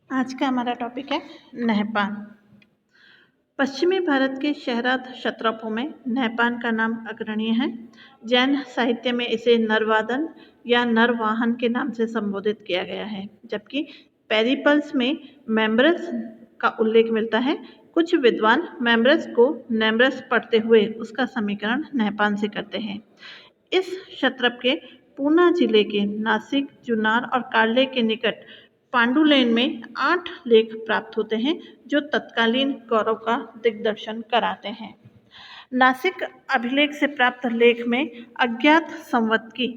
आज का हमारा टॉपिक है नहपान। पश्चिमी भारत के शहरात क्षत्रपों में नहपान का नाम अग्रणीय है। जैन साहित्य में इसे नरवादन या नरवाहन के नाम से संबोधित किया गया है, जबकि पेरिपल्स में मेम्ब्रस का उल्लेख मिलता है। कुछ विद्वान मेम्ब्रस को नेम्ब्रस पढ़ते हुए उसका समीकरण नहपान से करते हैं। इस क्षत्रप के पूना जिले के नासिक, जुन्नार और कार्ले के निकट पांडुलेन में 8 लेख प्राप्त होते हैं, जो तत्कालीन गौरव का दिग्दर्शन कराते हैं। नासिक अभिलेख से प्राप्त लेख में अज्ञात संवत की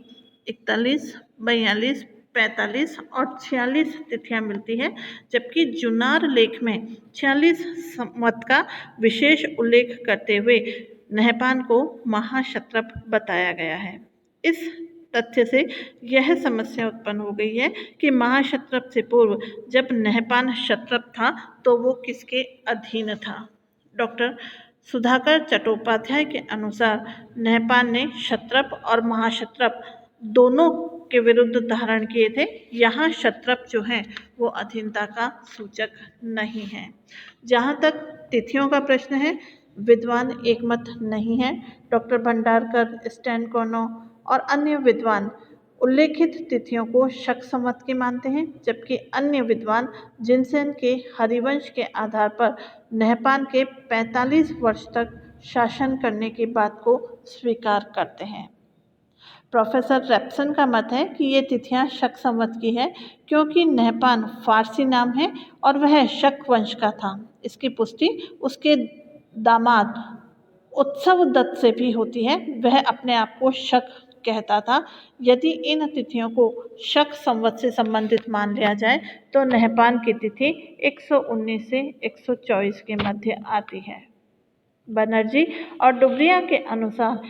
41, 42, 45 और 46 तिथियां मिलती है, जबकि जुन्नार लेख में 46 संवत का विशेष उल्लेख करते हुए नहपान को महाक्षत्रप बताया गया है। इस तथ्य से यह समस्या उत्पन्न हो गई है कि महाक्षत्रप से पूर्व जब नहपान क्षत्रप था तो वो किसके अधीन था। डॉक्टर सुधाकर चट्टोपाध्याय के अनुसार नहपान ने क्षत्रप और महाक्षत्रप दोनों के विरुद्ध धारण किए थे। यहाँ क्षत्रप जो है वो अधीनता का सूचक नहीं है। जहाँ तक तिथियों का प्रश्न है, विद्वान एकमत नहीं है। डॉक्टर भंडारकर, स्टैनकोनो और अन्य विद्वान उल्लेखित तिथियों को शक संवत की मानते हैं, जबकि अन्य विद्वान जिनसेन के हरिवंश के आधार पर नहपान के 45 वर्ष तक शासन करने की बात को स्वीकार करते हैं। प्रोफेसर रेप्सन का मत है कि ये तिथियां शक संवत की है, क्योंकि नहपान फारसी नाम है और वह शक वंश का था। इसकी पुष्टि उसके दामाद उत्सव दत्त से भी होती है। वह अपने आप को शक कहता था। यदि इन तिथियों को शक संवत से संबंधित मान लिया जाए तो नहपान की तिथि 119 से 124 के मध्य आती है। बनर्जी और डुबरिया के अनुसार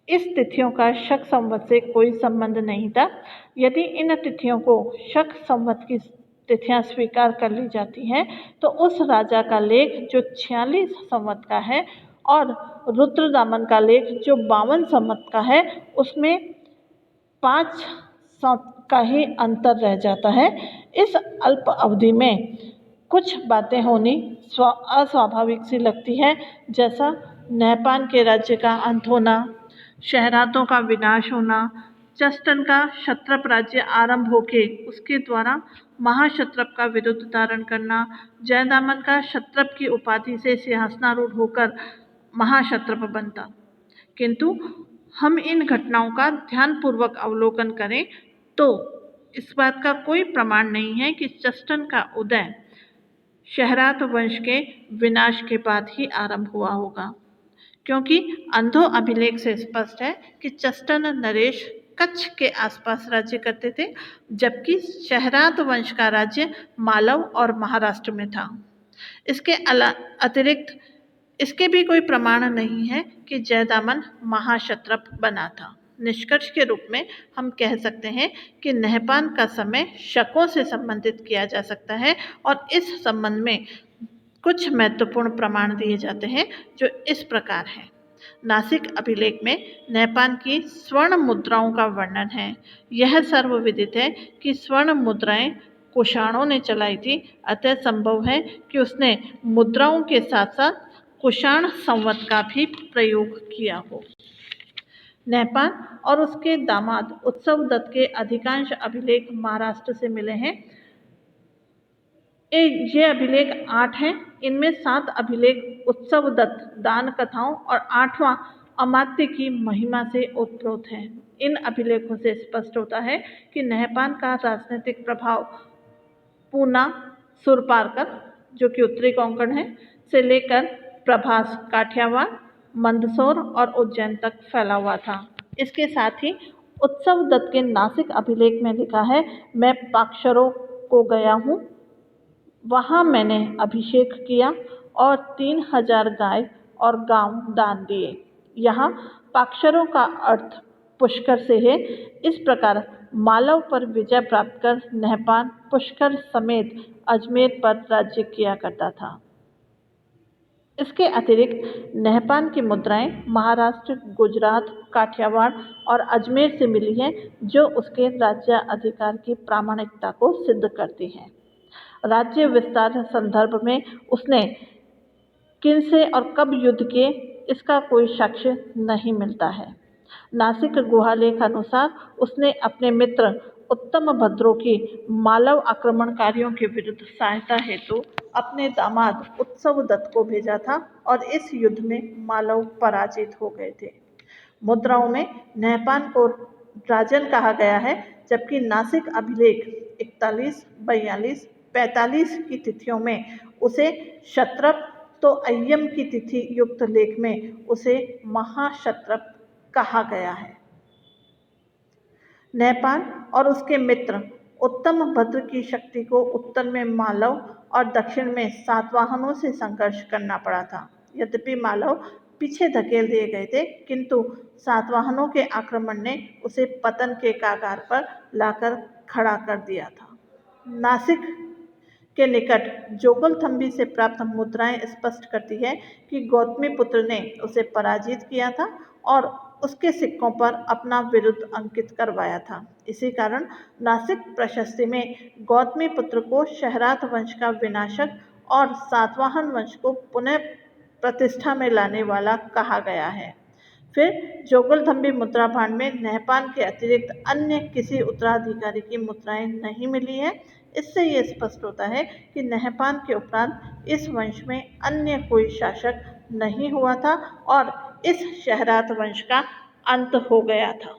इस तिथियों का शक संवत से कोई संबंध नहीं था। यदि इन तिथियों को शक संवत की तिथियां स्वीकार कर ली जाती हैं तो उस राजा का लेख जो 46 संवत का है और रुद्रदामन का लेख जो 52 संवत का है, उसमें 5 संवत का ही अंतर रह जाता है। इस अल्प अवधि में कुछ बातें होनी अस्वाभाविक सी लगती है, जैसा नहपान के राज्य का अंत होना, शहरातों का विनाश होना, चस्टन का क्षत्रप राज्य आरंभ होके उसके द्वारा महाक्षत्रप का विरुद्ध धारण करना, जयदामन का क्षत्रप की उपाधि से सिंहासनारूढ़ होकर महाक्षत्रप बनता। किंतु हम इन घटनाओं का ध्यानपूर्वक अवलोकन करें तो इस बात का कोई प्रमाण नहीं है कि चस्टन का उदय शहरात वंश के विनाश के बाद ही आरंभ हुआ होगा, क्योंकि अंधो अभिलेख से स्पष्ट है कि चस्टन नरेश कच्छ के आसपास राज्य करते थे, जबकि शहरात वंश का राज्य मालव और महाराष्ट्र में था। इसके अतिरिक्त इसके भी कोई प्रमाण नहीं है कि जयदामन महाक्षत्रप बना था। निष्कर्ष के रूप में हम कह सकते हैं कि नहपान का समय शकों से संबंधित किया जा सकता है और इस संबंध में कुछ महत्वपूर्ण प्रमाण दिए जाते हैं जो इस प्रकार हैं। नासिक अभिलेख में नहपान की स्वर्ण मुद्राओं का वर्णन है। यह सर्वविदित है कि स्वर्ण मुद्राएं कुषाणों ने चलाई थी, अतः संभव है कि उसने मुद्राओं के साथ साथ कुषाण संवत का भी प्रयोग किया हो। नहपान और उसके दामाद उत्सव दत्त के अधिकांश अभिलेख महाराष्ट्र से मिले हैं। ये अभिलेख 8 हैं। इनमें 7 अभिलेख उत्सव दत्त दान कथाओं और 8वां अमात्य की महिमा से ओतप्रोत हैं। इन अभिलेखों से स्पष्ट होता है कि नहपान का राजनीतिक प्रभाव पूना, सुरपारकर जो कि उत्तरी कोंकण है, से लेकर प्रभास, काठियावाड़, मंदसौर और उज्जैन तक फैला हुआ था। इसके साथ ही उत्सव दत्त के नासिक अभिलेख में लिखा है, मैं पाक्षरों को गया हूँ, वहाँ मैंने अभिषेक किया और 3000 गाय और गांव दान दिए। यहाँ पाक्षरों का अर्थ पुष्कर से है। इस प्रकार मालव पर विजय प्राप्त कर नहपान पुष्कर समेत अजमेर पर राज्य किया करता था। इसके अतिरिक्त नहपान की मुद्राएं महाराष्ट्र, गुजरात, काठियावाड़ और अजमेर से मिली हैं, जो उसके राज्य अधिकार की प्रामाणिकता को सिद्ध करती हैं। राज्य विस्तार संदर्भ में उसने किनसे और कब युद्ध किए, इसका कोई साक्ष्य नहीं मिलता है। नासिक गुहालेख अनुसार उसने अपने मित्र उत्तम भद्रों की मालव आक्रमणकारियों के विरुद्ध सहायता हेतु अपने दामाद उत्सवदत्त को भेजा था और इस युद्ध में मालव पराजित हो गए थे। मुद्राओं में नहपान को राजन कहा गया है, जबकि नासिक अभिलेख 41, 42, 45 की तिथियों में उसे क्षत्रप, तो अय्यम की तिथि युक्त लेख में उसे महाक्षत्रप कहा गया है। नहपान और उसके मित्र उत्तम भद्र की शक्ति को उत्तर में मालव और दक्षिण में सातवाहनों से संघर्ष करना पड़ा था। यद्यपि मालव पीछे धकेल दिए गए थे, किंतु सातवाहनों के आक्रमण ने उसे पतन के कगार पर लाकर खड़ा कर दिया था। नासिक के निकट जोगलथम्बी से प्राप्त मुद्राएं स्पष्ट करती है कि गौतमीपुत्र ने उसे पराजित किया था और उसके सिक्कों पर अपना विरुद्ध अंकित करवाया था। इसी कारण नासिक प्रशस्ति में गौतमीपुत्र को शहरात वंश का विनाशक और सातवाहन वंश को पुनः प्रतिष्ठा में लाने वाला कहा गया है। फिर जोगलथम्बी मुद्रा भांड में नहपान के अतिरिक्त अन्य किसी उत्तराधिकारी की मुद्राएं नहीं मिली है। इससे ये स्पष्ट होता है कि नहपान के उपरांत इस वंश में अन्य कोई शासक नहीं हुआ था और इस शहरात वंश का अंत हो गया था।